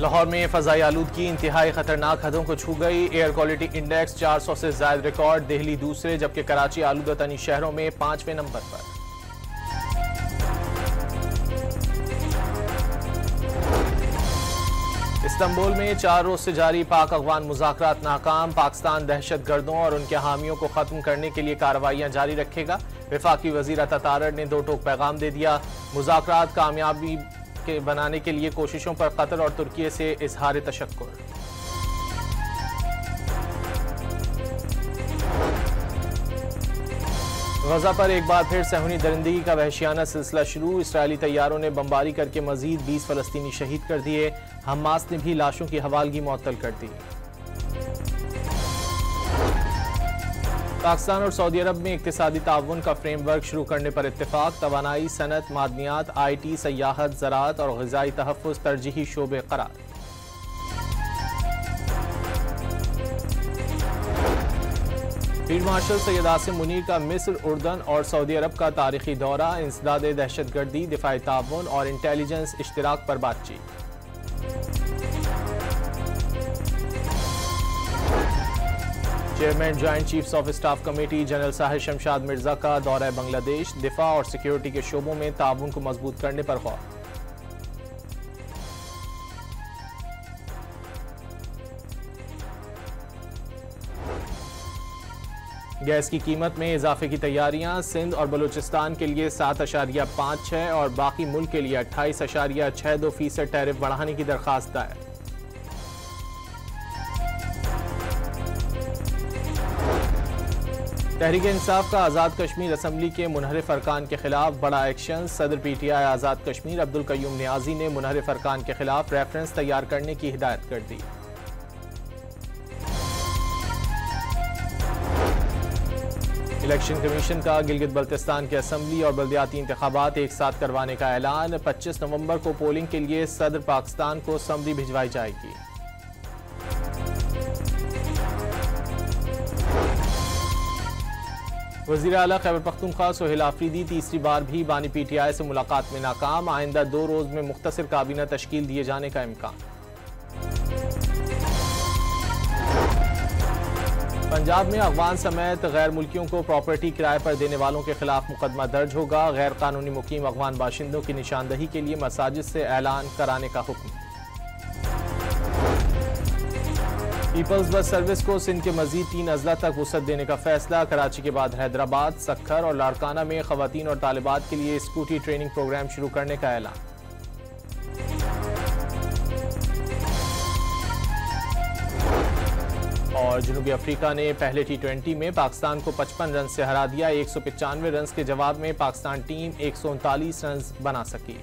लाहौर में फ़ज़ाई आलूदगी इंतहाई खतरनाक हदों को छू गई। एयर क्वालिटी इंडेक्स 400 से ज़ायद रिकॉर्ड। दिल्ली दूसरे जबकि कराची आलूदा तनी शहरों में 5वें नंबर पर। इस्तांबुल में 4 रोज से जारी पाक अफगान मुज़ाकरात नाकाम। पाकिस्तान दहशत गर्दों और उनके हामियों को खत्म करने के लिए कार्रवाइयां जारी रखेगा। वफाकी वज़ीर अता तारड़ ने 2 टोक पैगाम दे दिया। मुज़ाकरात कामयाबी के बनाने के लिए कोशिशों पर कतर और तुर्की से इजहार तशक्कुर। गजा पर एक बार फिर सहूनी दरिंदगी का वहशियाना सिलसिला शुरू। इसराइली तैयारों ने बमबारी करके मजीद 20 फलस्तीनी शहीद कर दिए। हमास ने भी लाशों की हवालगी मुअत्तल कर दी। पाकिस्तान और सऊदी अरब में इक्तिसादी ताउन का फ्रेमवर्क शुरू करने पर इत्तेफाक। तवानाई, सनत, मादनियात, IT, सयाहत, ज़राअत और ग़िज़ाई तहफ़्फ़ुज़ तरजीही शोबे करार। फील्ड मार्शल सैयद आसिम मुनीर का मिस्र, उर्दन और सऊदी अरब का तारीखी दौरा। इंसदाद दहशतगर्दी, दिफाई ताउन और इंटेलिजेंस इश्तिराक पर बातचीत। Chairman joint chiefs of staff committee general Sahir Shamshad Mirza का दौरा बांग्लादेश। दिफा और सिक्योरिटी के शोबों में ताउन को मजबूत करने पर गौर। गैस की कीमत में इजाफे की तैयारियां। सिंध और बलूचिस्तान के लिए 7.56 और बाकी मुल्क के लिए 28.62% टैरिफ बढ़ाने की दरखास्त दायर। तहरीक इंसाफ का आज़ाद कश्मीर असम्बली के मुनहरिफ अरकान के खिलाफ बड़ा एक्शन। सदर PTI आज़ाद कश्मीर अब्दुल कय्यूम नियाजी ने मुनहरिफ अरकान के खिलाफ रेफरेंस तैयार करने की हिदायत कर दी। इलेक्शन कमीशन का गिलगित बल्तिस्तान के असम्बली और बल्दियाती इंतखाबात एक साथ करवाने का ऐलान। 25 नवंबर को पोलिंग के लिए सदर पाकिस्तान को समरी भिजवाई जाएगी। वज़ीर आला खैबर पख्तूनख्वा सोहेल आफरीदी तीसरी बार भी बानी PTI से मुलाकात में नाकाम। आइंदा 2 रोज में मुख्तसर काबीना तश्कील दिए जाने का इम्कान। पंजाब में अफगान समेत गैर मुल्कियों को प्रॉपर्टी किराए पर देने वालों के खिलाफ मुकदमा दर्ज होगा। गैर कानूनी मुकीम अफगान बाशिंदों की निशानदही के लिए मसाजिद से ऐलान कराने का हुक्म। पीपल्स बस सर्विस को सिंध के मजीद 3 अजला तक वुसअत देने का फैसला। कराची के बाद हैदराबाद, सक्खर और लाड़काना में खवातीन और तालिबात के लिए स्कूटी ट्रेनिंग प्रोग्राम शुरू करने का ऐलान। और जनूबी अफ्रीका ने पहले T20 में पाकिस्तान को 55 रन से हरा दिया। 195 रन के जवाब में पाकिस्तान टीम 139 रन बना सकी।